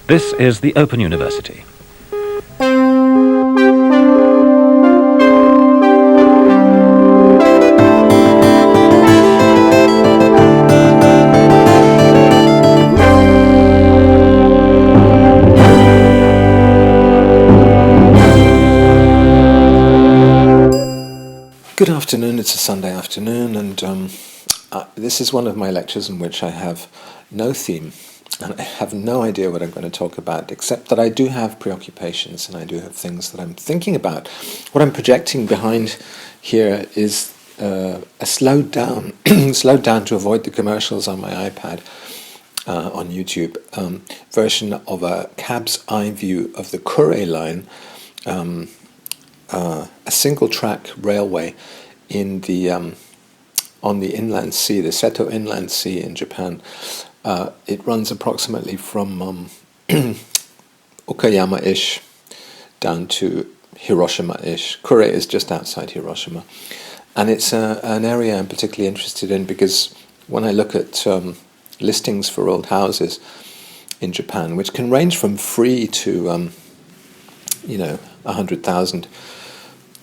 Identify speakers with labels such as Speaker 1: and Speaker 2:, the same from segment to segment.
Speaker 1: This is the Open University.
Speaker 2: Good afternoon, it's a Sunday afternoon, and this is one of my lectures in which I have no theme, and I have no idea what I'm going to talk about, except that I do have preoccupations, and I do have things that I'm thinking about. What I'm projecting behind here is a slowed down to avoid the commercials on my iPad on YouTube, version of a cab's eye view of the Kure line, a single-track railway in the on the inland sea, the Seto Inland Sea in Japan. It runs approximately from Okayama-ish down to Hiroshima-ish. Kure is just outside Hiroshima, and it's an area I'm particularly interested in because when I look at listings for old houses in Japan, which can range from free to $100,000,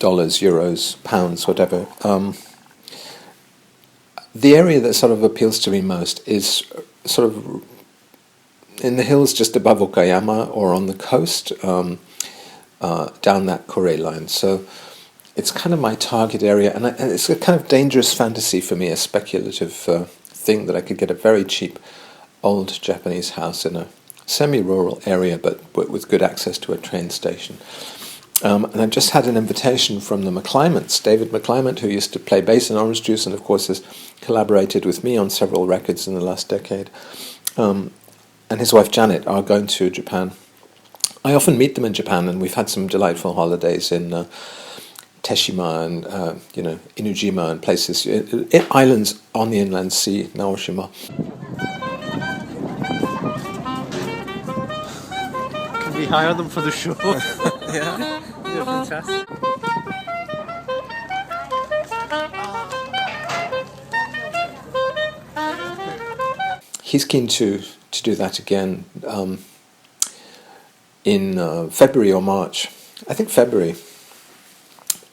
Speaker 2: euros, pounds, whatever. The area that sort of appeals to me most is sort of in the hills just above Okayama or on the coast, down that Kure line. So it's kind of my target area, and it's a kind of dangerous fantasy for me, a speculative thing that I could get a very cheap old Japanese house in a semi-rural area, but with good access to a train station. And I've just had an invitation from the McClymonts, David McClymont, who used to play bass in Orange Juice and of course has collaborated with me on several records in the last decade, and his wife Janet are going to Japan. I often meet them in Japan, and we've had some delightful holidays in Teshima and Inujima and places, islands on the inland sea, Naoshima.
Speaker 3: Can we hire them for the show? Yeah. Yeah, fantastic.
Speaker 2: He's keen to do that again in February or March. I think February.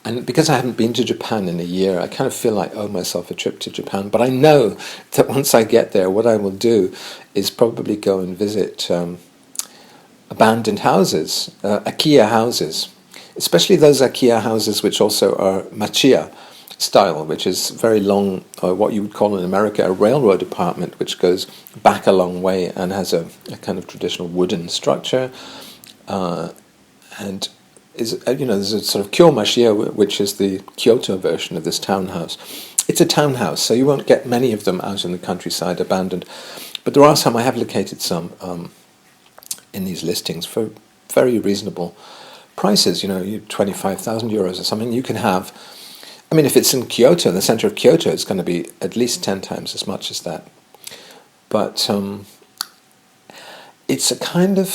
Speaker 2: And because I haven't been to Japan in a year, I kind of feel like I owe myself a trip to Japan. But I know that once I get there, what I will do is probably go and visit abandoned houses, Akiya houses, especially those Akiya houses which also are machiya style, which is very long, what you would call in America a railroad apartment, which goes back a long way and has a kind of traditional wooden structure, and is there's a sort of Kyo machiya, which is the Kyoto version of this townhouse. It's a townhouse, so you won't get many of them out in the countryside abandoned, but there are some. I have located some in these listings for very reasonable prices, 25,000 euros or something. You can have, if it's in Kyoto, in the center of Kyoto, it's going to be at least 10 times as much as that. But it's a kind of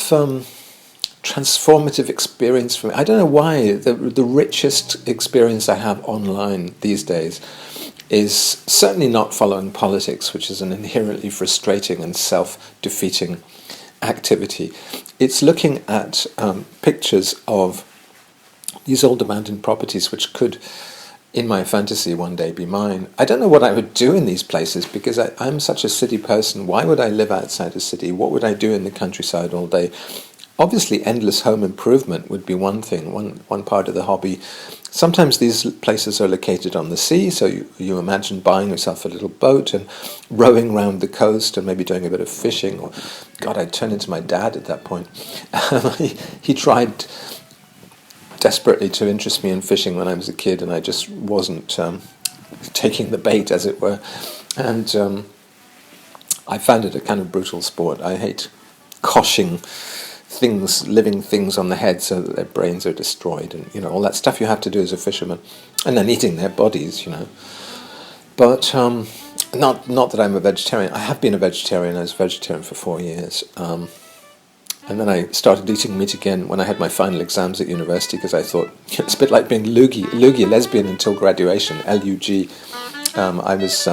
Speaker 2: transformative experience for me. I don't know why. The richest experience I have online these days is certainly not following politics, which is an inherently frustrating and self-defeating activity. It's looking at pictures of these old abandoned properties which could, in my fantasy, one day be mine. I don't know what I would do in these places because I'm such a city person. Why would I live outside a city? What would I do in the countryside all day? Obviously, endless home improvement would be one thing, one part of the hobby. Sometimes these places are located on the sea, so you imagine buying yourself a little boat and rowing round the coast and maybe doing a bit of fishing. Or, God, I'd turn into my dad at that point. He tried desperately to interest me in fishing when I was a kid, and I just wasn't taking the bait, as it were. And I found it a kind of brutal sport. I hate coshing living things on the head so that their brains are destroyed, and all that stuff you have to do as a fisherman, and then eating their bodies, But not that I'm a vegetarian. I have been a vegetarian. I was a vegetarian for 4 years, and then I started eating meat again when I had my final exams at university, because I thought it's a bit like being Lugi, a lesbian until graduation, L-U-G. I was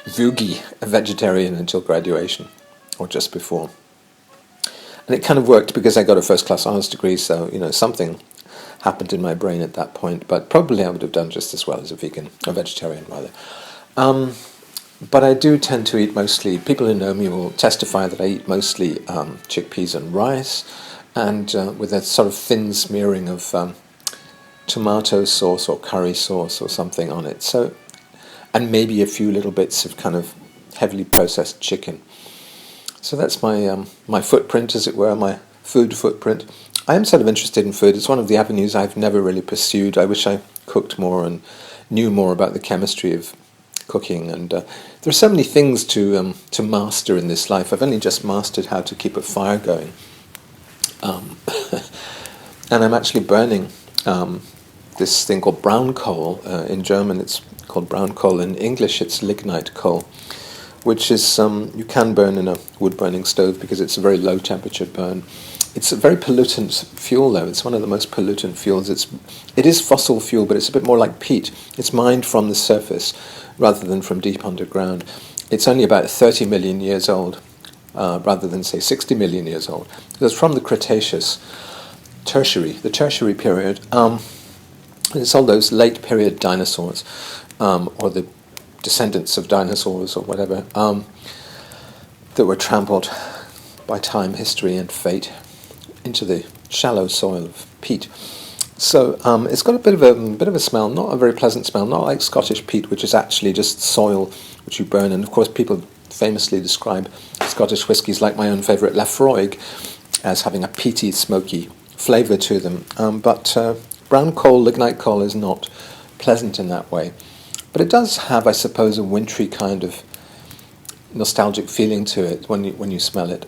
Speaker 2: Vugi, a vegetarian until graduation, or just before. And it kind of worked because I got a first-class honours degree, so, something happened in my brain at that point, but probably I would have done just as well as a vegetarian rather. But I do tend to eat mostly, people who know me will testify that I eat mostly chickpeas and rice, and with a sort of thin smearing of tomato sauce or curry sauce or something on it. So, and maybe a few little bits of kind of heavily processed chicken. So that's my footprint, as it were, my food footprint. I am sort of interested in food. It's one of the avenues I've never really pursued. I wish I cooked more and knew more about the chemistry of cooking. And there are so many things to master in this life. I've only just mastered how to keep a fire going. And I'm actually burning this thing called brown coal. In German it's called brown coal. In English it's lignite coal, which is you can burn in a wood-burning stove because it's a very low-temperature burn. It's a very pollutant fuel, though. It's one of the most pollutant fuels. It is fossil fuel, but it's a bit more like peat. It's mined from the surface rather than from deep underground. It's only about 30 million years old, rather than, say, 60 million years old. It's from the Cretaceous, the tertiary period. It's all those late period dinosaurs, or the descendants of dinosaurs or whatever, that were trampled by time, history, and fate into the shallow soil of peat. So it's got a bit of a smell, not a very pleasant smell, not like Scottish peat, which is actually just soil which you burn. And of course, people famously describe Scottish whiskies, like my own favourite Lafroig, as having a peaty, smoky flavour to them. But brown coal, lignite coal, is not pleasant in that way. But it does have, I suppose, a wintry kind of nostalgic feeling to it when you smell it.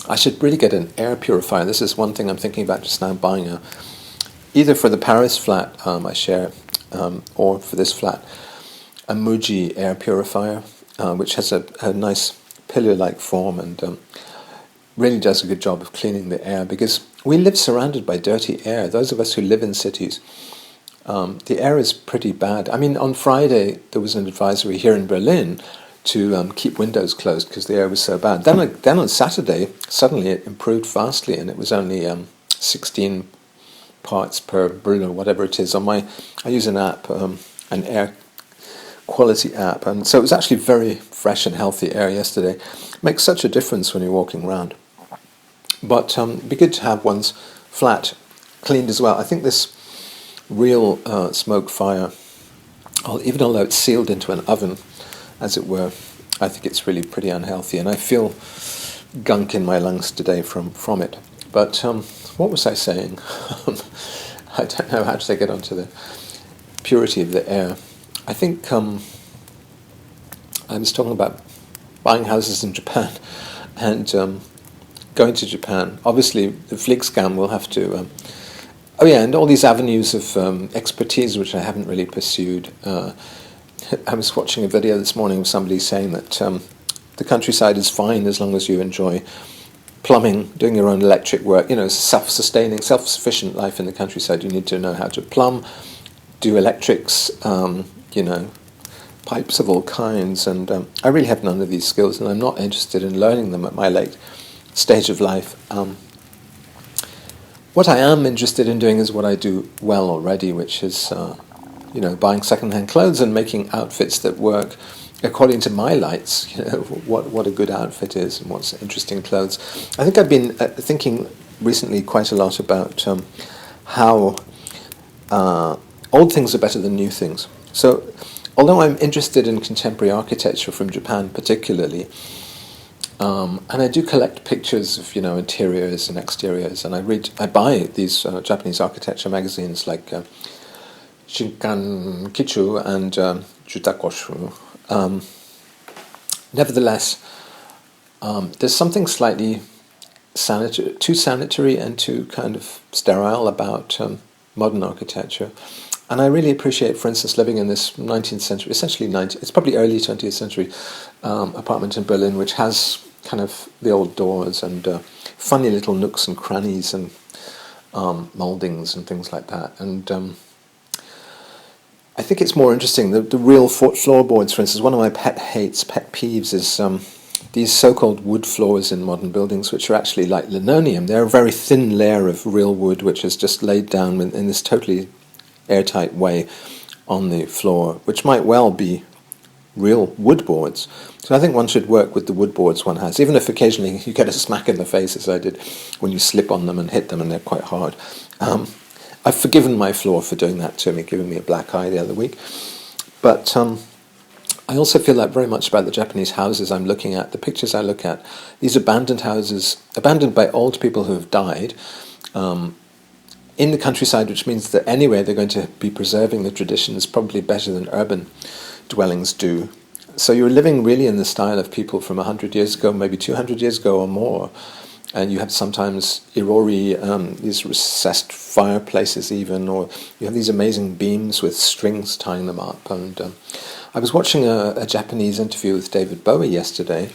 Speaker 2: I should really get an air purifier. This is one thing I'm thinking about just now, buying either for the Paris flat I share, or for this flat, a Muji air purifier, which has a nice pillar-like form and really does a good job of cleaning the air, because we live surrounded by dirty air. Those of us who live in cities, the air is pretty bad. I mean, on Friday there was an advisory here in Berlin to keep windows closed because the air was so bad. Then on Saturday, suddenly it improved vastly, and it was only 16 parts per Brüller, whatever it is. I use an app, an air quality app, and so it was actually very fresh and healthy air yesterday. Makes such a difference when you're walking around. But it'd be good to have one's flat cleaned as well. I think this real smoke fire, even although it's sealed into an oven, as it were, I think it's really pretty unhealthy, and I feel gunk in my lungs today from it. But what was I saying? I don't know, how did I get onto the purity of the air? I think I was talking about buying houses in Japan and going to Japan. Obviously, the Flixgam will have to... and all these avenues of expertise which I haven't really pursued. I was watching a video this morning of somebody saying that the countryside is fine as long as you enjoy plumbing, doing your own electric work, self-sustaining, self-sufficient life in the countryside. You need to know how to plumb, do electrics, pipes of all kinds, and I really have none of these skills, and I'm not interested in learning them at my late stage of life. What I am interested in doing is what I do well already, which is buying second-hand clothes and making outfits that work according to my lights. What a good outfit is and what's interesting clothes. I think I've been thinking recently quite a lot about how old things are better than new things. So, although I'm interested in contemporary architecture from Japan particularly, and I do collect pictures of interiors and exteriors, and I buy these Japanese architecture magazines like Shinkan Kichu and Jutakoshu. Nevertheless, there's something slightly too sanitary and too kind of sterile about modern architecture. And I really appreciate, for instance, living in this 19th century, essentially it's probably early 20th century apartment in Berlin, which has kind of the old doors and funny little nooks and crannies and mouldings and things like that. And I think it's more interesting. The real floorboards, for instance, one of my pet peeves is these so-called wood floors in modern buildings, which are actually like linoleum. They're a very thin layer of real wood, which is just laid down in this totally airtight way on the floor, which might well be real wood boards. So I think one should work with the wood boards one has, even if occasionally you get a smack in the face, as I did, when you slip on them and hit them and they're quite hard. I've forgiven my floor for doing that to me, giving me a black eye the other week. But I also feel that very much about the Japanese houses I'm looking at, the pictures I look at. These abandoned houses, abandoned by old people who have died, in the countryside, which means that anyway they're going to be preserving the traditions probably better than urban dwellings do. So you're living really in the style of people from 100 years ago, maybe 200 years ago or more. And you have sometimes irori, these recessed fireplaces even, or you have these amazing beams with strings tying them up. And I was watching a Japanese interview with David Bowie yesterday,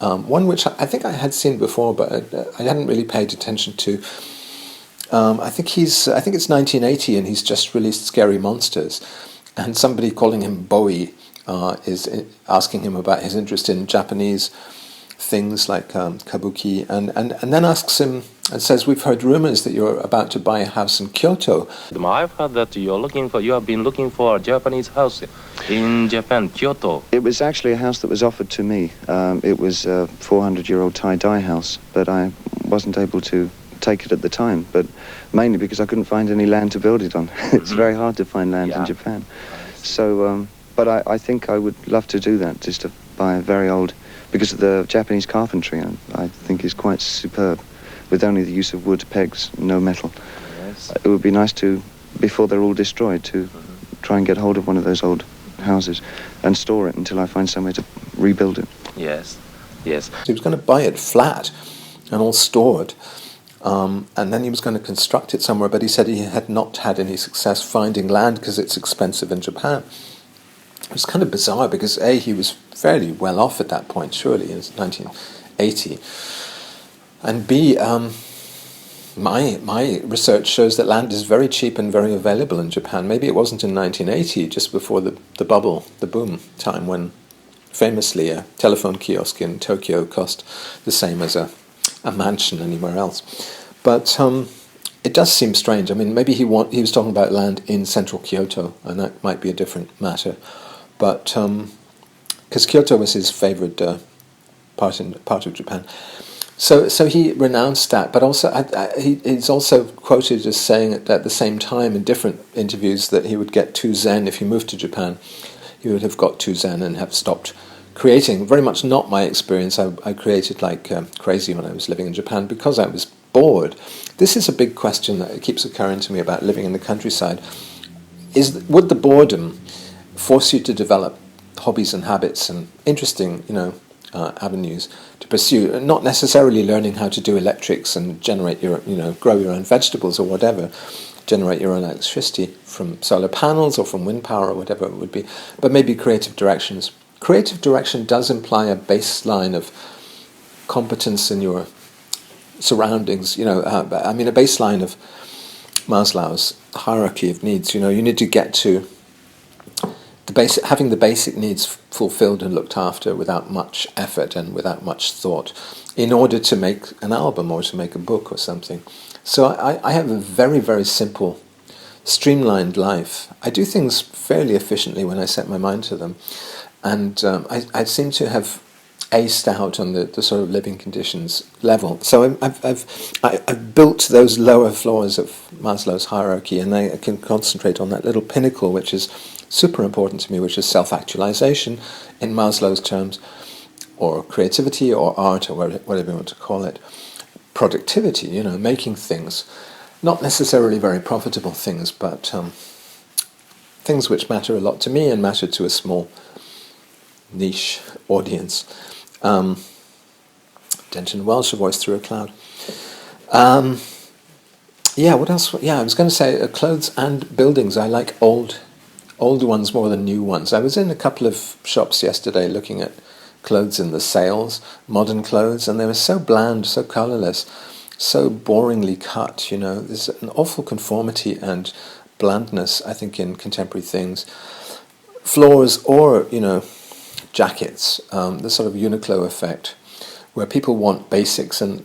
Speaker 2: one which I think I had seen before, but I hadn't really paid attention to. I think it's 1980, and he's just released Scary Monsters, and somebody calling him Bowie is asking him about his interest in Japanese things like kabuki, and then asks him and says, "We've heard rumors that you're about to buy a house in Kyoto."
Speaker 4: I've heard that you have been looking for a Japanese house in Japan, Kyoto.
Speaker 5: It was actually a house that was offered to me. It was a 400-year-old tie-dye house, but I wasn't able to take it at the time, but mainly because I couldn't find any land to build it on. It's very hard to find land in Japan. So, but I think I would love to do that, just to buy a very old, because of the Japanese carpentry, I think is quite superb, with only the use of wood pegs, no metal.
Speaker 4: Yes.
Speaker 5: It would be nice to, before they're all destroyed, to try and get hold of one of those old houses and store it until I find somewhere to rebuild it.
Speaker 4: Yes, yes.
Speaker 2: He was going to buy it flat and all stored, and then he was going to construct it somewhere, but he said he had not had any success finding land because it's expensive in Japan. It was kind of bizarre because A, he was fairly well off at that point, surely, in 1980, and B, my research shows that land is very cheap and very available in Japan. Maybe it wasn't in 1980, just before the bubble, the boom time, when famously a telephone kiosk in Tokyo cost the same as a mansion anywhere else. But it does seem strange. I mean, maybe he was talking about land in central Kyoto, and that might be a different matter. But because Kyoto was his favoured part of Japan, so he renounced that. But also, he's also quoted as saying at the same time in different interviews that he would get too zen if he moved to Japan. He would have got too zen and have stopped creating. Very much not my experience. I created like crazy when I was living in Japan because I was bored. This is a big question that keeps occurring to me about living in the countryside. Would the boredom force you to develop hobbies and habits and interesting, avenues to pursue, not necessarily learning how to do electrics and generate grow your own vegetables or whatever, generate your own electricity from solar panels or from wind power or whatever it would be, but maybe creative directions. Creative direction does imply a baseline of competence in your surroundings, a baseline of Maslow's hierarchy of needs. You need to get to having the basic needs fulfilled and looked after without much effort and without much thought in order to make an album or to make a book or something. So I have a very, very simple, streamlined life. I do things fairly efficiently when I set my mind to them. And I seem to have aced out on the sort of living conditions level. So I've built those lower floors of Maslow's hierarchy, and I can concentrate on that little pinnacle, which is super important to me, which is self-actualization in Maslow's terms, or creativity, or art, or whatever you want to call it. Productivity, making things, not necessarily very profitable things, but things which matter a lot to me and matter to a small niche audience. Denton Welsh, a voice through a cloud. What else? I was going to say clothes and buildings. I like old ones more than new ones. I was in a couple of shops yesterday looking at clothes in the sales, modern clothes, and they were so bland, so colourless, so boringly cut. There's an awful conformity and blandness, I think, in contemporary things. Floors or, jackets, the sort of Uniqlo effect, where people want basics, and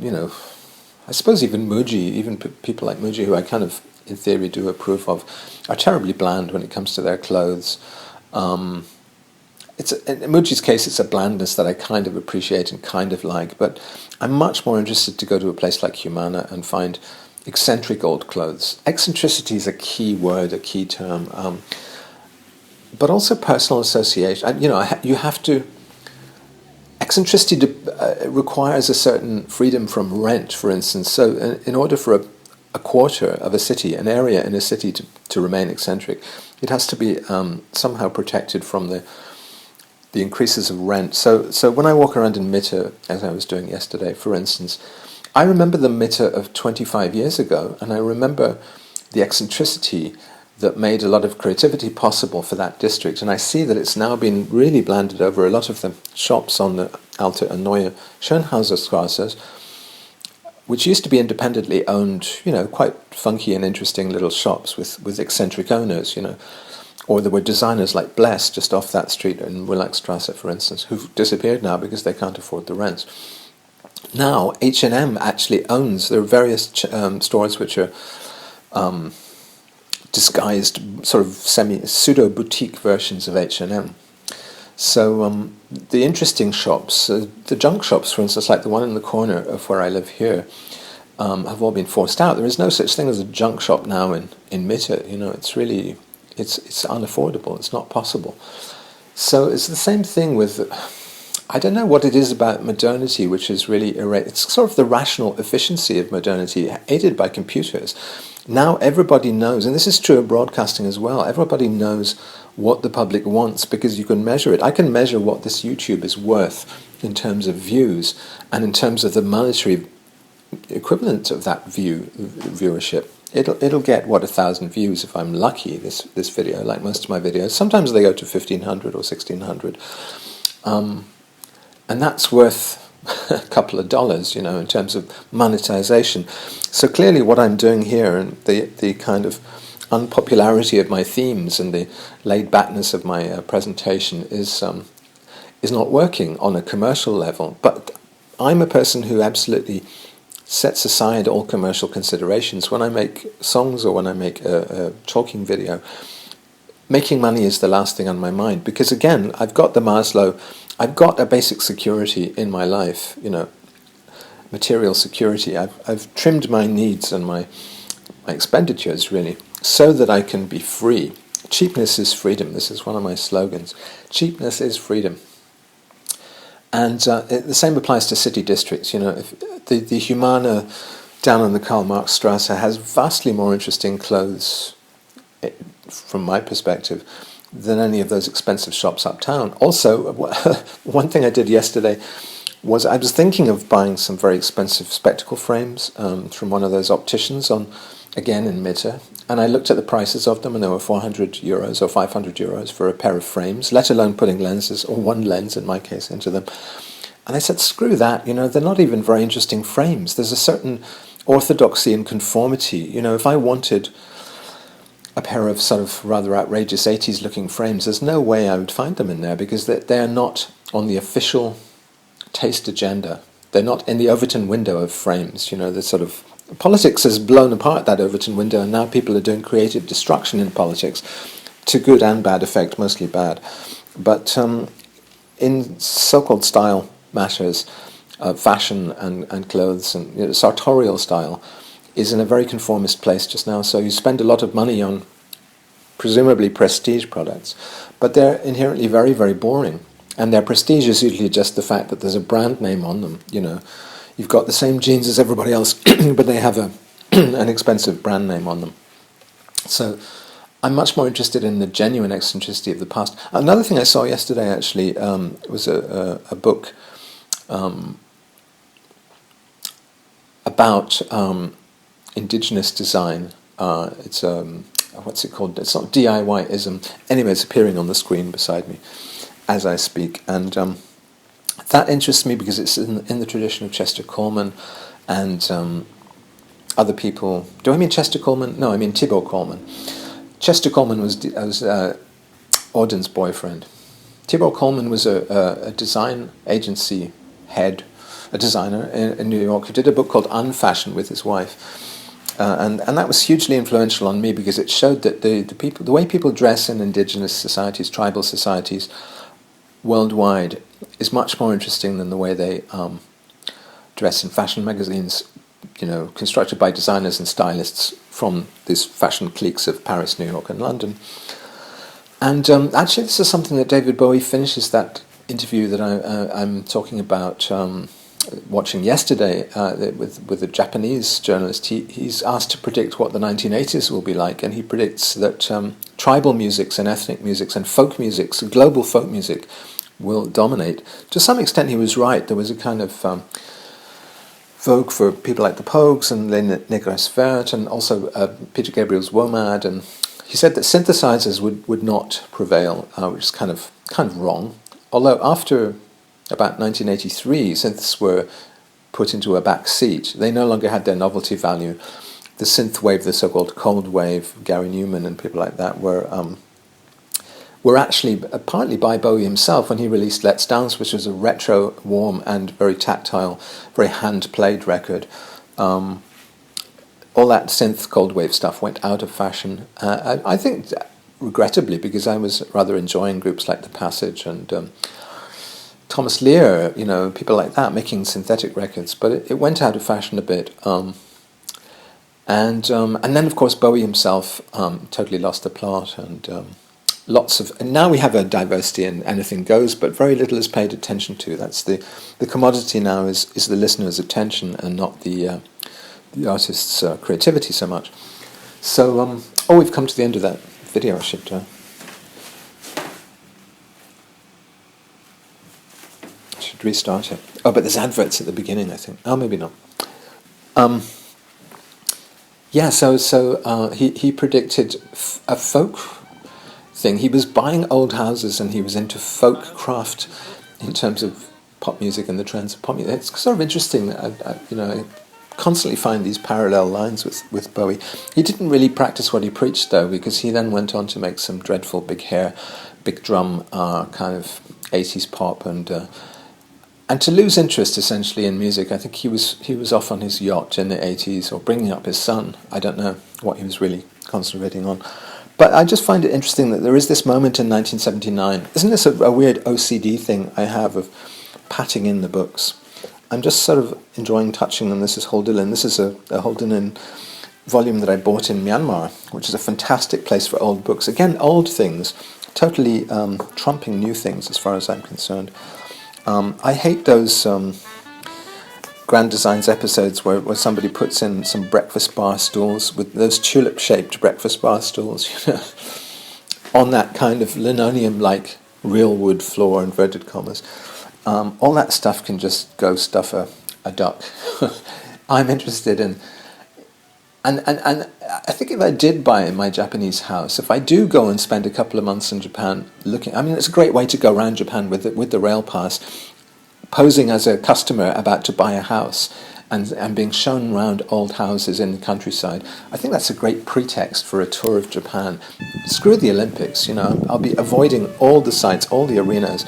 Speaker 2: I suppose even Muji, even people like Muji, who I kind of in theory do approve of, are terribly bland when it comes to their clothes. In Muji's case, it's a blandness that I kind of appreciate and kind of like, but I'm much more interested to go to a place like Humana and find eccentric old clothes. Eccentricity is a key word, a key term, but also personal association. You have to. Eccentricity requires a certain freedom from rent, for instance. So, in order for a quarter of a city, an area in a city to remain eccentric, it has to be somehow protected from the increases of rent. So when I walk around in Mitte, as I was doing yesterday, for instance, I remember the Mitte of 25 years ago, and I remember the eccentricity that made a lot of creativity possible for that district. And I see that it's now been really blanded over. A lot of the shops on the Alte and Neue Schönhauserstraße, which used to be independently owned, quite funky and interesting little shops with eccentric owners, Or there were designers like Bless just off that street in Willachstrasse, for instance, who've disappeared now because they can't afford the rents. Now H&M actually owns. There are various stores which are disguised, sort of pseudo boutique versions of H&M. So the interesting shops, the junk shops, for instance, like the one in the corner of where I live here, have all been forced out. There is no such thing as a junk shop now in Mitte. It's really. It's unaffordable. It's not possible. So it's the same thing with. I don't know what it is about modernity which is really it's sort of the rational efficiency of modernity, aided by computers. Now everybody knows, and this is true of broadcasting as well. Everybody knows what the public wants because you can measure it. I can measure what this YouTube is worth in terms of views and in terms of the monetary equivalent of that viewership. It'll get 1,000 views if I'm lucky. This video, like most of my videos, sometimes they go to 1,500 or 1,600, and that's worth a couple of dollars, in terms of monetization. So clearly, what I'm doing here and the kind of unpopularity of my themes and the laid backness of my presentation is not working on a commercial level. But I'm a person who absolutely sets aside all commercial considerations. When I make songs or when I make a talking video, making money is the last thing on my mind, because again, I've got a basic security in my life, material security. I've trimmed my needs and my expenditures, really, so that I can be free. Cheapness is freedom. This is one of my slogans. Cheapness is freedom. And the same applies to city districts. If the Humana down on the Karl Marx Strasse has vastly more interesting clothes, from my perspective, than any of those expensive shops uptown. Also, one thing I did yesterday was I was thinking of buying some very expensive spectacle frames from one of those opticians again in Mitte, and I looked at the prices of them, and they were €400 or €500 for a pair of frames, let alone putting lenses, or one lens in my case, into them. And I said, screw that, they're not even very interesting frames. There's a certain orthodoxy and conformity. If I wanted a pair of sort of rather outrageous 80s looking frames, there's no way I would find them in there, because they are not on the official taste agenda. They're not in the Overton window of frames. The sort of politics has blown apart that Overton window, and now people are doing creative destruction in politics, to good and bad effect, mostly bad. But in so-called style matters, fashion and clothes and sartorial style is in a very conformist place just now. So you spend a lot of money on presumably prestige products, but they're inherently very, very boring. And their prestige is usually just the fact that there's a brand name on them. You've got the same jeans as everybody else, but they have an expensive brand name on them. So I'm much more interested in the genuine eccentricity of the past. Another thing I saw yesterday, actually, was a book about indigenous design. It's what's it called? It's not DIY-ism. Anyway, it's appearing on the screen beside me as I speak, and that interests me because it's in the tradition of Chester Coleman and other people. Do I mean Chester Coleman? No, I mean Thibaut Coleman. Chester Coleman was Auden's boyfriend. Tibor Coleman was a design agency head, a designer in New York, who did a book called Unfashion with his wife. And that was hugely influential on me because it showed that the way people dress in indigenous societies, tribal societies worldwide, is much more interesting than the way they dress in fashion magazines, constructed by designers and stylists from these fashion cliques of Paris, New York, and London. And actually, this is something that David Bowie finishes that interview that I'm talking about, watching yesterday with a Japanese journalist. He's asked to predict what the 1980s will be like, and he predicts that tribal musics and ethnic musics and folk musics, global folk music, will dominate. To some extent, he was right. There was a kind of vogue for people like the Pogues and Les Négresses Vertes, and also Peter Gabriel's WOMAD, and he said that synthesizers would not prevail, which is kind of wrong. Although after about 1983, synths were put into a back seat. They no longer had their novelty value. The synth wave, the so-called cold wave, Gary Newman and people like that were actually partly by Bowie himself when he released Let's Dance, which was a retro, warm, and very tactile, very hand-played record. All that synth cold wave stuff went out of fashion. I think, regrettably, because I was rather enjoying groups like The Passage and Thomas Lear, people like that making synthetic records, but it went out of fashion a bit. And then, of course, Bowie himself totally lost the plot, and and now we have a diversity and anything goes, but very little is paid attention to. That's the commodity now is the listener's attention and not the artist's creativity so much. So, we've come to the end of that video. I should restart it. Oh, but there's adverts at the beginning, I think. Oh, maybe not. So he predicted a folk thing. He was buying old houses and he was into folk craft in terms of pop music and the trends of pop music. It's sort of interesting. I constantly find these parallel lines with Bowie. He didn't really practice what he preached, though, because he then went on to make some dreadful big hair, big drum kind of 80s pop, and to lose interest essentially in music. I think he was off on his yacht in the 80s or bringing up his son. I don't know what he was really concentrating on. But I just find it interesting that there is this moment in 1979. Isn't this a weird OCD thing I have of patting in the books? I'm just sort of enjoying touching them. This is Holderlin. This is a Holderlin volume that I bought in Myanmar, which is a fantastic place for old books. Again, old things, totally trumping new things as far as I'm concerned. I hate those Grand Designs episodes where somebody puts in some breakfast bar stools with those tulip-shaped breakfast bar stools, on that kind of linoleum-like real wood floor, inverted commas. All that stuff can just go stuff a duck. I'm interested in... And I think if I did buy my Japanese house, if I do go and spend a couple of months in Japan looking... I mean, it's a great way to go around Japan with the rail pass, posing as a customer about to buy a house and being shown around old houses in the countryside. I think that's a great pretext for a tour of Japan. Screw the Olympics, I'll be avoiding all the sites, all the arenas,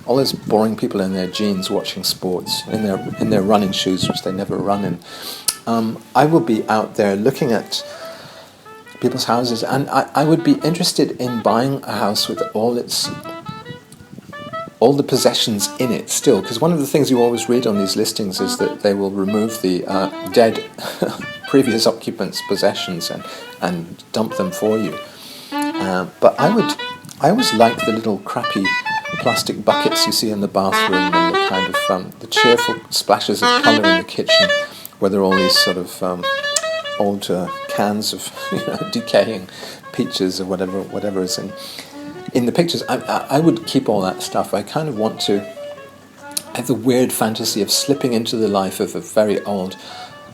Speaker 2: all those boring people in their jeans watching sports, in their running shoes, which they never run in. I will be out there looking at people's houses, and I would be interested in buying a house with all the possessions in it still, because one of the things you always read on these listings is that they will remove the dead previous occupants' possessions and dump them for you. But I always like the little crappy plastic buckets you see in the bathroom and the kind of the cheerful splashes of colour in the kitchen, where there are all these sort of old cans of decaying peaches or whatever is in the pictures. I would keep all that stuff. I kind of want to have the weird fantasy of slipping into the life of a very old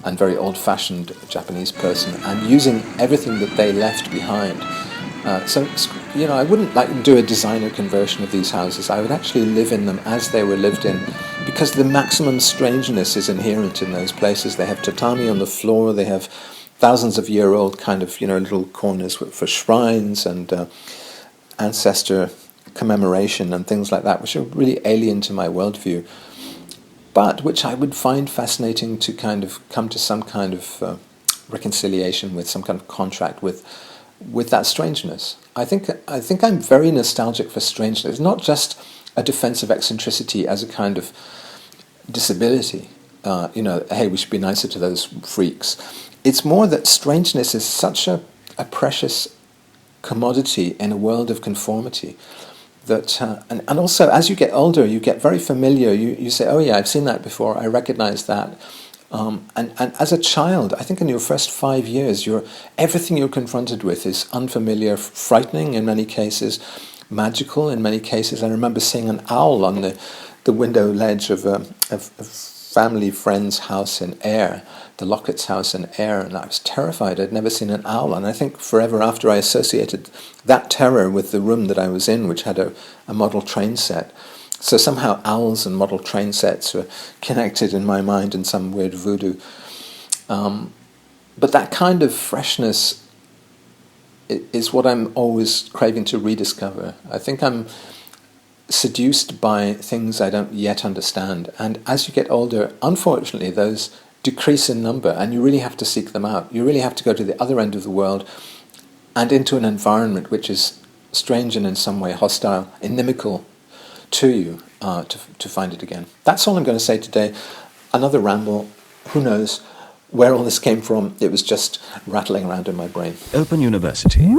Speaker 2: and very old-fashioned Japanese person and using everything that they left behind. I wouldn't like do a designer conversion of these houses. I would actually live in them as they were lived in, because the maximum strangeness is inherent in those places. They have tatami on the floor. They have thousands of year old kind of little corners for shrines and ancestor commemoration and things like that, which are really alien to my worldview, but which I would find fascinating to kind of come to some kind of reconciliation with, some kind of contract with that strangeness. I think I'm very nostalgic for strangeness, not just a defense of eccentricity as a kind of disability. Hey, we should be nicer to those freaks. It's more that strangeness is such a precious commodity in a world of conformity that, and also as you get older, you get very familiar. You say, oh yeah, I've seen that before. I recognize that. And as a child, I think in your first 5 years, everything you're confronted with is unfamiliar, frightening in many cases, magical in many cases. I remember seeing an owl on the window ledge of a family friend's house in Ayr, the Locketts' house in Ayr, and I was terrified. I'd never seen an owl, and I think forever after I associated that terror with the room that I was in, which had a model train set. So somehow owls and model train sets were connected in my mind in some weird voodoo. But that kind of freshness is what I'm always craving to rediscover. I think I'm seduced by things I don't yet understand. And as you get older, unfortunately, those decrease in number, and you really have to seek them out. You really have to go to the other end of the world and into an environment which is strange and in some way hostile, inimical to you, to find it again. That's all I'm going to say today. Another ramble. Who knows where all this came from? It was just rattling around in my brain.
Speaker 1: Open University.